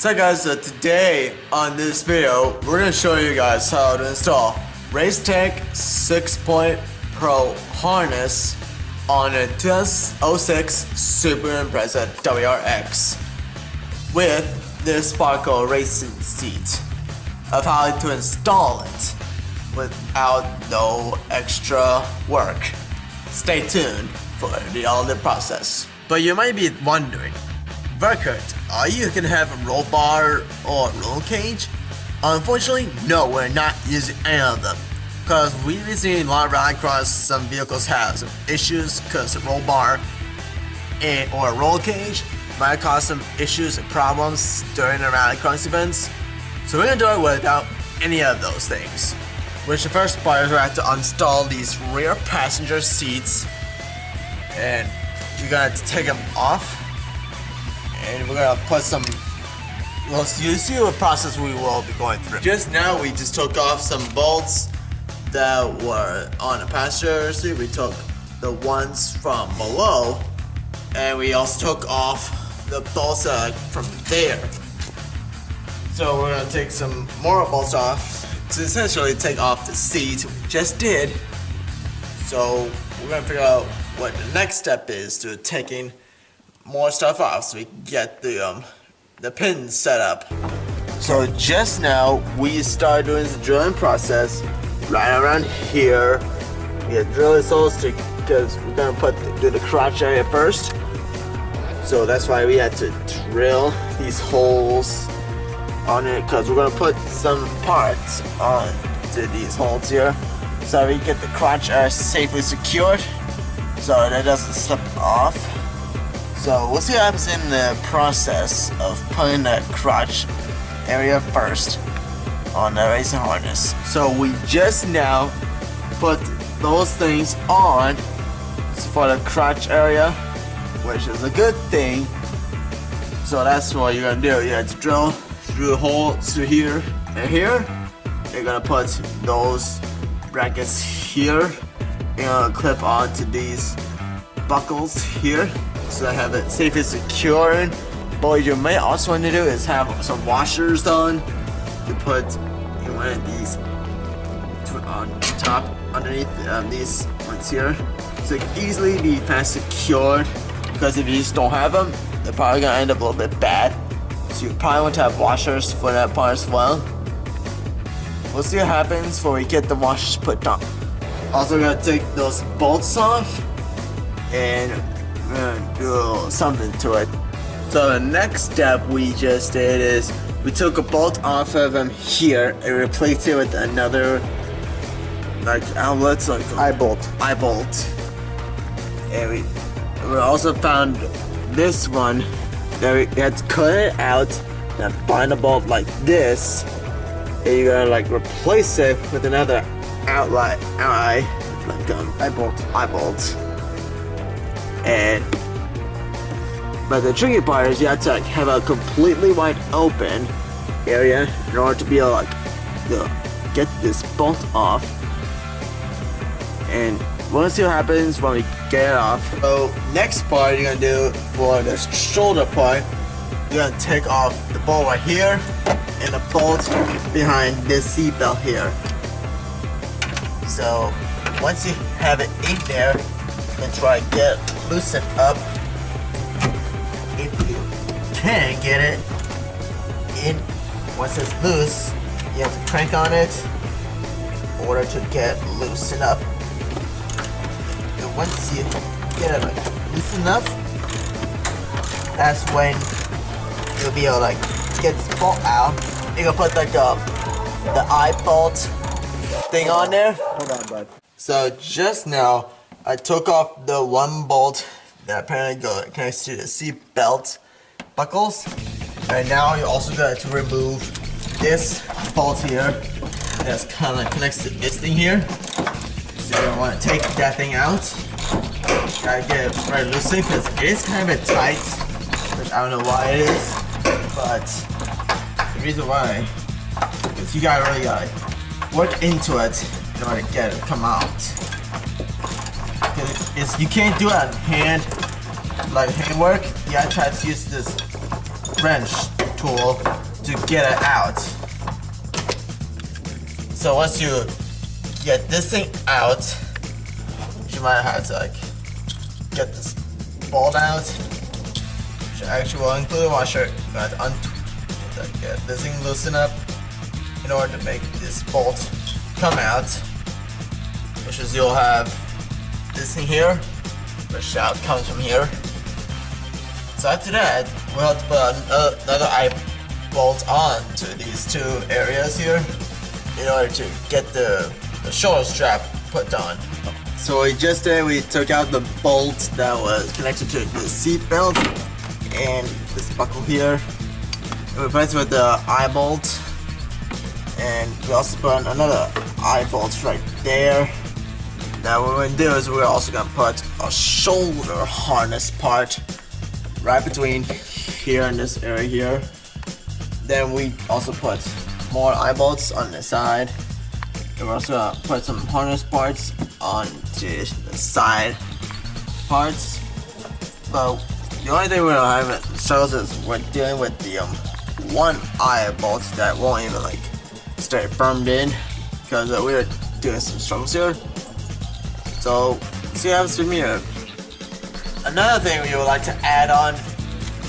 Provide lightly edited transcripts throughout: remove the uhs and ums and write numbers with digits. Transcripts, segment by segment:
So guys, today on this video, we're going to show you guys how to install Racetech 6-point Pro harness on a 2006 Subaru Impreza WRX with this sparkle racing seat, of how to install it without no extra work. Stay tuned for all the process. But you might be wondering, VertKurt, are you gonna have a roll bar or roll cage? Unfortunately, no, we're not using any of them. Because we've been seeing a lot of Rallycross, some vehicles have some issues because a roll bar or a roll cage might cause some issues and problems during the Rallycross events. So we're gonna do it without any of those things. Which the first part is we have to install these rear passenger seats, and you're gonna have to take them off. And we're gonna put some, well, you see what process we will be going through. Just now we just took off some bolts that were on the passenger seat. We took the ones from below, and we also took off the bolts from there. So we're gonna take some more bolts off to essentially take off the seat we just did. So we're gonna figure out what the next step is to taking more stuff off so we can get the pins set up. So just now we started doing the drilling process right around here. We had drilling soles because we're gonna do the crotch area first. So that's why we had to drill these holes on it, because we're gonna put some parts onto these holes here so we get the crotch area safely secured so that doesn't slip off. So we'll see what happens in the process of putting the crotch area first on the racing harness. So we just now put those things on for the crotch area, which is a good thing. So that's what you're gonna do. You have to drill through the hole through here and here. You're gonna put those brackets here. You're gonna clip onto these buckles here, so I have it safely secured. But what you may also want to do is have some washers done to put one of these on top underneath these ones here, so it can easily be fast secured. Because if you just don't have them, they're probably gonna end up a little bit bad. So you probably want to have washers for that part as well. We'll see what happens before we get the washers put on. Also gonna take those bolts off and we're gonna do something to it. So the next step we just did is we took a bolt off of them here and replaced it with another outlet, like eye bolt. And we also found this one that we had to cut it out and find a bolt like this, and you're gonna replace it with another eye bolt. And but the tricky part is you have to have a completely wide open area in order to be able to get this bolt off. And we'll see what happens when we get it off. So next part you're gonna do for the shoulder part, you're gonna take off the bolt right here and the bolt behind this seat belt here. So once you have it in there, you can try to get it loosened up. If you can get it in, once it's loose, you have to crank on it in order to get loosened up. And once you get it loose enough, that's when you'll be able to get this bolt out. You can put the eye bolt thing on there. Hold on, bud. So just now, I took off the one bolt that apparently connects to the seat belt buckles. And now you're also going to remove this bolt here that's kind of connects to this thing here. So you're going to want to take that thing out. Gotta get it very loosely because it is kind of a bit tight, which I don't know why it is, but the reason why is you really gotta work into it in order to get it come out. You can't do it on hand, like handwork. You gotta try to use this wrench tool to get it out. So once you get this thing out, you might have to like get this bolt out, which actually will include a washer. You have to get this thing loosened up in order to make this bolt come out, which is you'll have this thing here, which comes from here. So after that, we'll have to put another eye bolt on to these two areas here in order to get the shoulder strap put on. So we took out the bolt that was connected to the seat belt and this buckle here. We replaced it with the eye bolt, and we also put another eye bolt right there. Now what we're gonna do is we're also gonna put a shoulder harness part right between here and this area here. Then we also put more eye bolts on the side. And we're also gonna put some harness parts onto the side parts. But the only thing we don't have shows is we're dealing with the one eye bolt that won't even like stay firmed in, because we were doing some struggles here. So see what happens with me here. Another thing we would like to add on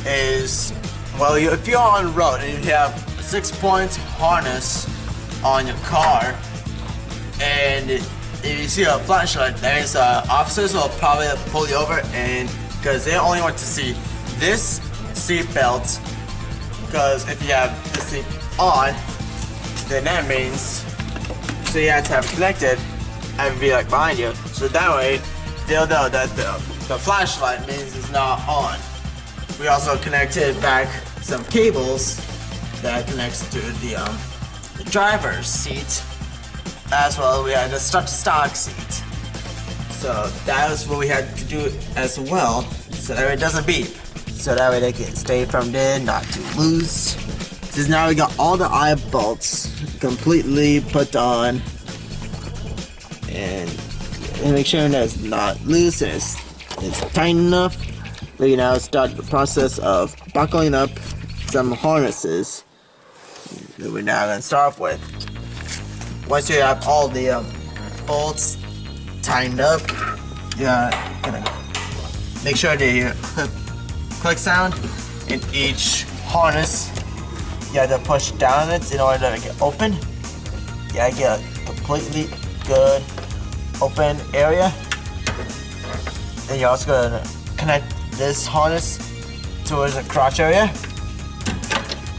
is, well, if you're on the road and you have a 6-point harness on your car, and if you see a flashlight, that means officers will probably pull you over, and because they only want to see this seat belt. Because if you have this thing on, then that means so you have to have it connected and be like behind you. So that way they'll know that the flashlight means it's not on. We also connected back some cables that connects to the driver's seat, as well as we had a stock seat. So that was what we had to do as well, so that it doesn't beep. So that way they can stay firmed in, not too loose. Since now we got all the eye bolts completely put on, and make sure that it's not loose and it's tight enough. We can now start the process of buckling up some harnesses that we're now going to start off with. Once you have all the bolts tightened up, you're gonna make sure that you click sound in each harness. You have to push down it in order to get open. You gotta get a completely good open area. Then you're also gonna connect this harness towards the crotch area.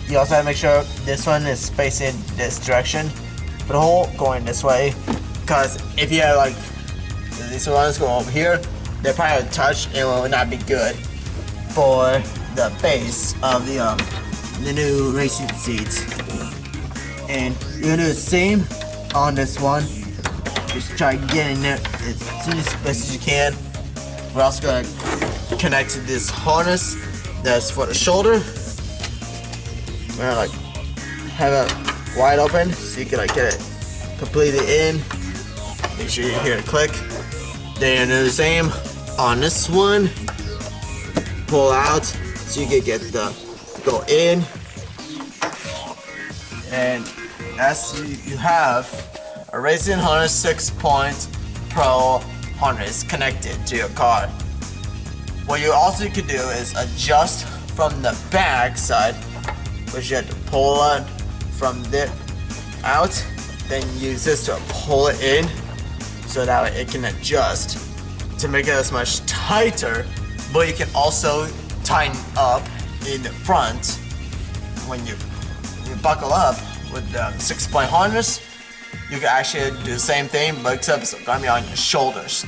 You also have to make sure this one is facing this direction for the hole going this way, because if you have like these ones go over here, they probably would touch and will not be good for the base of the new racing seat. And you're gonna do the same on this one. Just try to get in there as soon as best as you can. We're also gonna connect to this harness that's for the shoulder. We're gonna like have it wide open so you can like get it completely in. Make sure you hear it click. Then do the same on this one. Pull out so you can get the go in. And as you have a Racing Harness 6-point Pro harness connected to your car. What you also can do is adjust from the back side, which you have to pull it from there out, then use this to pull it in so that way it can adjust to make it as much tighter, but you can also tighten up in the front when you buckle up with the 6-point harness. You can actually do the same thing, but except it's gonna be on your shoulders.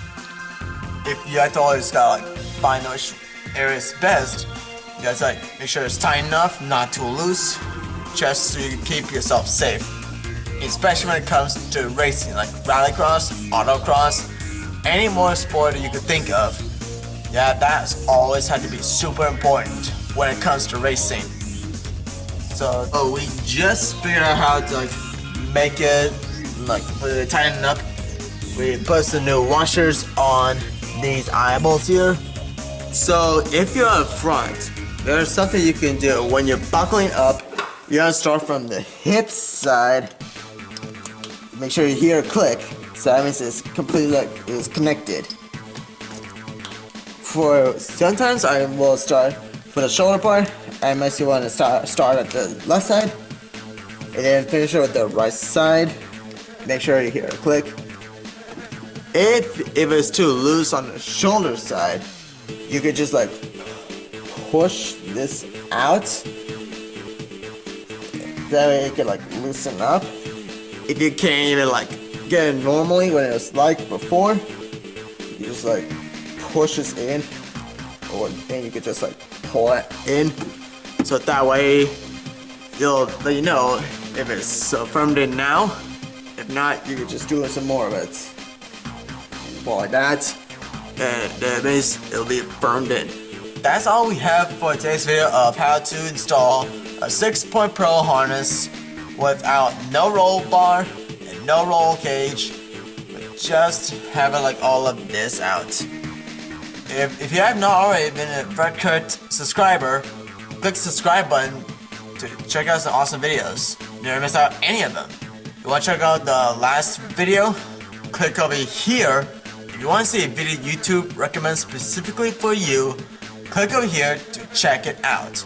If you have to always gotta like find which areas best, you guys like make sure it's tight enough, not too loose, just so you can keep yourself safe. Especially when it comes to racing, like Rallycross, Autocross, any motorsport that you could think of. Yeah, that's always had to be super important when it comes to racing. So we just figured out how to like make it like tighten up. We put some new washers on these eyeballs here. So if you're up front, there's something you can do when you're buckling up You're gonna start from the hip side. Make sure you hear a click, so that means it's completely it's connected. Sometimes I will start for the shoulder part. I mostly want to start at the left side, and then finish it with the right side. Make sure you hear a click. If it's too loose on the shoulder side, you could just like push this out. That way it can like loosen up. If you can't even like get it normally when it was like before, you just like push this in, or then you could just like pull it in. So that way it'll let you know if it's firmed in now. If not, you could just do some more of it. Pull like that, and that means it'll be firmed in. That's all we have for today's video of how to install a 6-point Pro harness without no roll bar and no roll cage, but just having like all of this out. If you have not already been a VertKurt subscriber, click the subscribe button to check out some awesome videos. You never miss out any of them. If you want to check out the last video, click over here. If you want to see a video YouTube recommends specifically for you, click over here to check it out.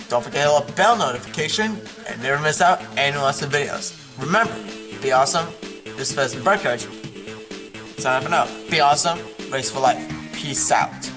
Don't forget to hit the bell notification and never miss out any awesome videos. Remember, be awesome. This is VertKurt. Sign up for now. Be awesome. Race for life. Peace out.